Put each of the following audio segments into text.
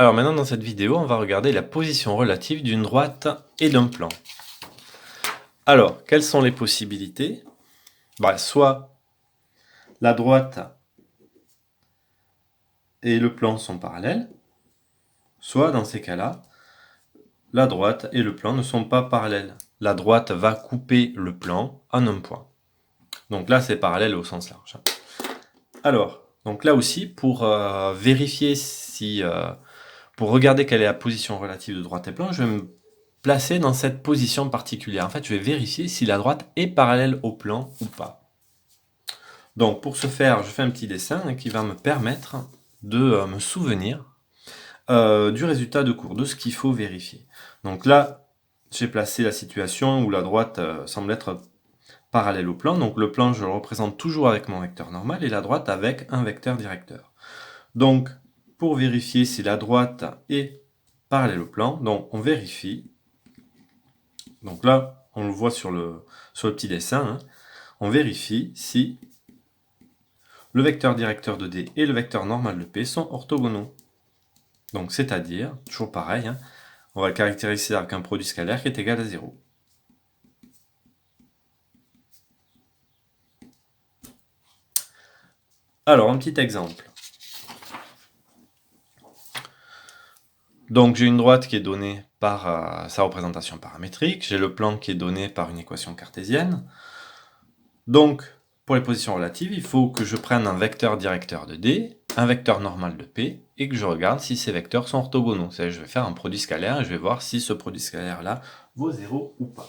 Alors maintenant dans cette vidéo, on va regarder la position relative d'une droite et d'un plan. Alors, quelles sont les possibilités? Soit la droite et le plan sont parallèles, soit dans ces cas-là, la droite et le plan ne sont pas parallèles. La droite va couper le plan en un point. Donc là, c'est parallèle au sens large. Alors, donc là aussi, pour vérifier si... pour regarder quelle est la position relative de droite et plan, je vais me placer dans cette position particulière. En fait, je vais vérifier si la droite est parallèle au plan ou pas. Donc, pour ce faire, je fais un petit dessin qui va me permettre de me souvenir du résultat de cours, de ce qu'il faut vérifier. Donc là, j'ai placé la situation où la droite semble être parallèle au plan. Donc le plan, je le représente toujours avec mon vecteur normal et la droite avec un vecteur directeur. Donc, pour vérifier si la droite est parallèle au plan, donc on vérifie. Donc là, on le voit sur le petit dessin, hein. On vérifie si le vecteur directeur de D et le vecteur normal de P sont orthogonaux. Donc c'est-à-dire, toujours pareil, hein, on va le caractériser avec un produit scalaire qui est égal à 0. Alors, un petit exemple. Donc j'ai une droite qui est donnée par sa représentation paramétrique, j'ai le plan qui est donné par une équation cartésienne. Donc, pour les positions relatives, il faut que je prenne un vecteur directeur de D, un vecteur normal de P, et que je regarde si ces vecteurs sont orthogonaux. C'est-à-dire je vais faire un produit scalaire et je vais voir si ce produit scalaire-là vaut 0 ou pas.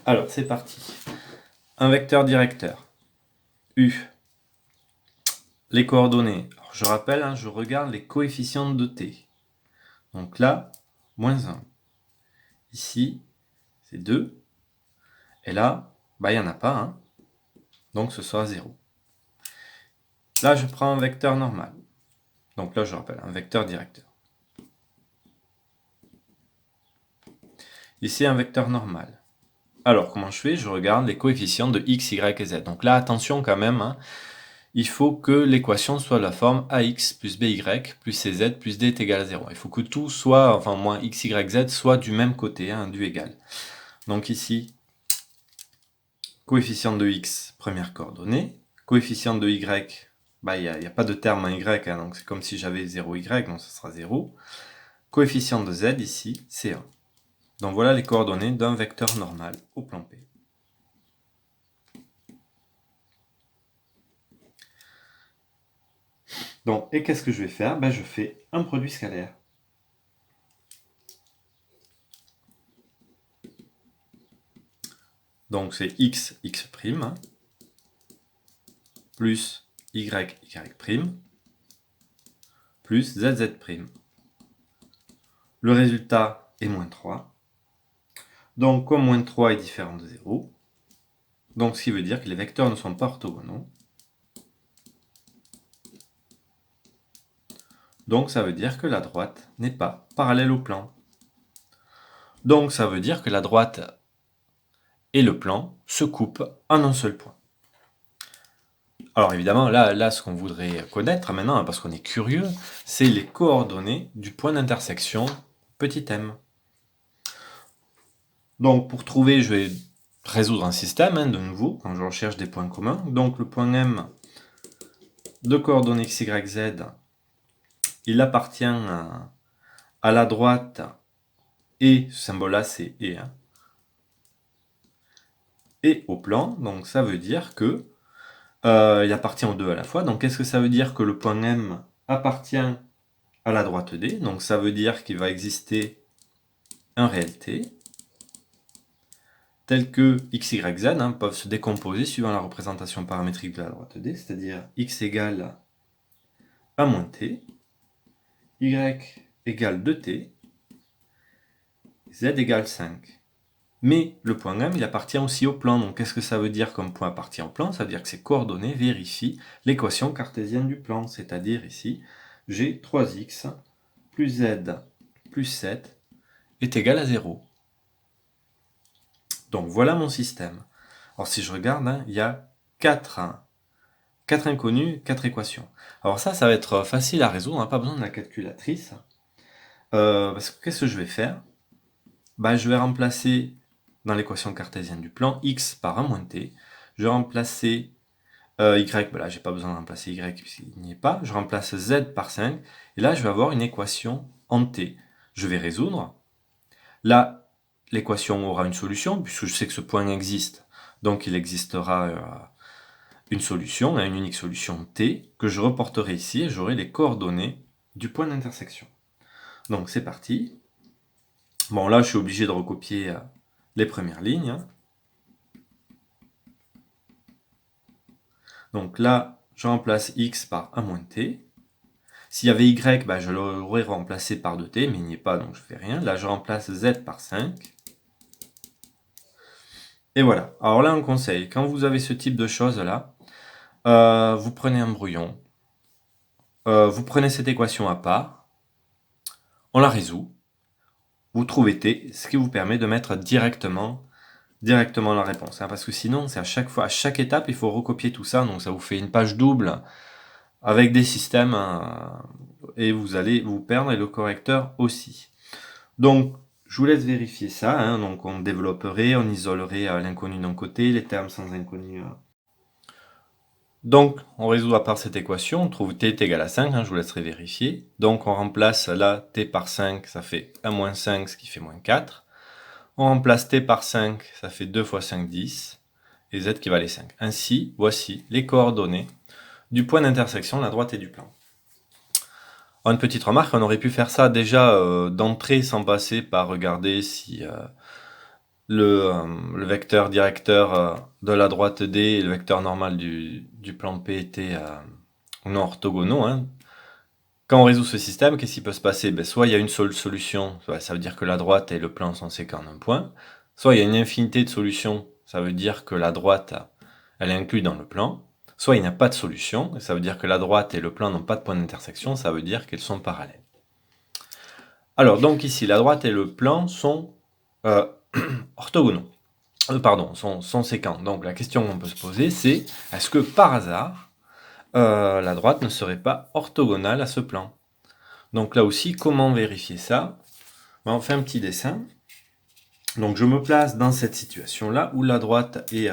Alors, c'est parti. Un vecteur directeur, U. Les coordonnées. Alors, je rappelle, hein, je regarde les coefficients de T. Donc là, moins 1. Ici, c'est 2. Et là, il n'y en a pas, hein. Donc ce sera 0. Là, je prends un vecteur normal. Donc là, je rappelle, un vecteur directeur. Ici, un vecteur normal. Alors, comment je fais? Je regarde les coefficients de x, y et z. Donc là, attention quand même, hein, il faut que l'équation soit de la forme ax plus by plus cz plus d est égal à 0. Il faut que tout soit, enfin moins x, y, z, soit du même côté, hein, du égal. Donc ici, coefficient de x, première coordonnée. Coefficient de y, il n'y a pas de terme en y, hein, donc c'est comme si j'avais 0y, donc ce sera 0. Coefficient de z ici, c'est 1. Donc voilà les coordonnées d'un vecteur normal au plan P. Donc, et qu'est-ce que je vais faire? Je fais un produit scalaire. Donc c'est x, x', plus y, y', plus z, z'. Le résultat est moins 3. Donc comme moins 3 est différent de 0, donc ce qui veut dire que les vecteurs ne sont pas orthogonaux. Donc ça veut dire que la droite n'est pas parallèle au plan. Donc ça veut dire que la droite et le plan se coupent en un seul point. Alors évidemment, là ce qu'on voudrait connaître maintenant, parce qu'on est curieux, c'est les coordonnées du point d'intersection petit m. Donc pour trouver, je vais résoudre un système, hein, de nouveau, quand je recherche des points communs. Donc le point M de coordonnées x, y, z, il appartient à la droite, et ce symbole-là c'est et, hein, et au plan. Donc ça veut dire que il appartient aux deux à la fois. Donc qu'est-ce que ça veut dire? Que le point M appartient à la droite D. Donc ça veut dire qu'il va exister un réel T, tel que x, y, z, hein, peuvent se décomposer suivant la représentation paramétrique de la droite D, c'est-à-dire x égale a moins t, y égale 2t, z égale 5. Mais le point M, il appartient aussi au plan. Donc qu'est-ce que ça veut dire comme point appartient au plan? Ça veut dire que ces coordonnées vérifient l'équation cartésienne du plan. C'est-à-dire ici, j'ai 3x plus z plus 7 est égal à 0. Donc voilà mon système. Alors si je regarde, hein, il y a 4 4 inconnus, 4 équations. Alors ça va être facile à résoudre, on n'a pas besoin de la calculatrice. Parce que qu'est-ce que je vais faire? Je vais remplacer dans l'équation cartésienne du plan x par 1 moins t. Je vais remplacer y, là j'ai pas besoin de remplacer y puisqu'il n'y est pas. Je remplace z par 5. Et là je vais avoir une équation en t. Je vais résoudre. Là, l'équation aura une solution puisque je sais que ce point existe. Donc il existera une solution, une unique solution t, que je reporterai ici et j'aurai les coordonnées du point d'intersection. Donc c'est parti. Bon, là je suis obligé de recopier les premières lignes. Hein. Donc là, je remplace x par 1 moins t. S'il y avait y, je l'aurais remplacé par 2t, mais il n'y est pas, donc je ne fais rien. Là, je remplace z par 5. Et voilà. Alors là, un conseil, quand vous avez ce type de choses-là, vous prenez un brouillon, vous prenez cette équation à part, on la résout, vous trouvez t, ce qui vous permet de mettre directement la réponse. Hein, parce que sinon, c'est à chaque fois, à chaque étape, il faut recopier tout ça, donc ça vous fait une page double avec des systèmes, et vous allez vous perdre, et le correcteur aussi. Donc, je vous laisse vérifier ça. Hein, donc, on développerait, on isolerait l'inconnu d'un côté, les termes sans inconnu. Donc, on résout à part cette équation, on trouve t est égal à 5, hein, je vous laisserai vérifier. Donc, on remplace là t par 5, ça fait 1 moins 5, ce qui fait moins 4. On remplace t par 5, ça fait 2 fois 5, 10, et z qui valait 5. Ainsi, voici les coordonnées du point d'intersection, la droite et du plan. Alors, une petite remarque, on aurait pu faire ça déjà d'entrée sans passer par regarder si le vecteur directeur de la droite D et le vecteur normal du plan P étaient non orthogonaux. Hein. Quand on résout ce système, qu'est-ce qui peut se passer? Soit il y a une seule solution, ça veut dire que la droite et le plan sont séquents en un point. Soit il y a une infinité de solutions, ça veut dire que la droite, elle est inclue dans le plan. Soit il n'y a pas de solution, ça veut dire que la droite et le plan n'ont pas de point d'intersection, ça veut dire qu'elles sont parallèles. Alors, donc ici, la droite et le plan sont orthogonaux. Sont séquents. Donc la question qu'on peut se poser, c'est est-ce que par hasard, la droite ne serait pas orthogonale à ce plan? Donc là aussi, comment vérifier ça? On fait un petit dessin. Donc je me place dans cette situation-là où la droite est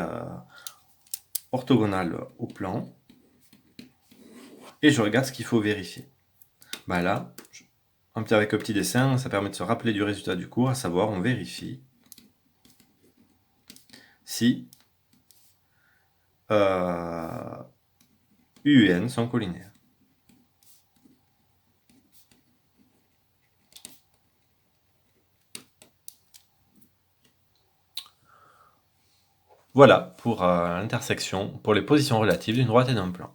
orthogonale au plan. Et je regarde ce qu'il faut vérifier. Là, avec un petit dessin, ça permet de se rappeler du résultat du cours, à savoir on vérifie si U et N sont collinaires. Voilà pour l'intersection, pour les positions relatives d'une droite et d'un plan.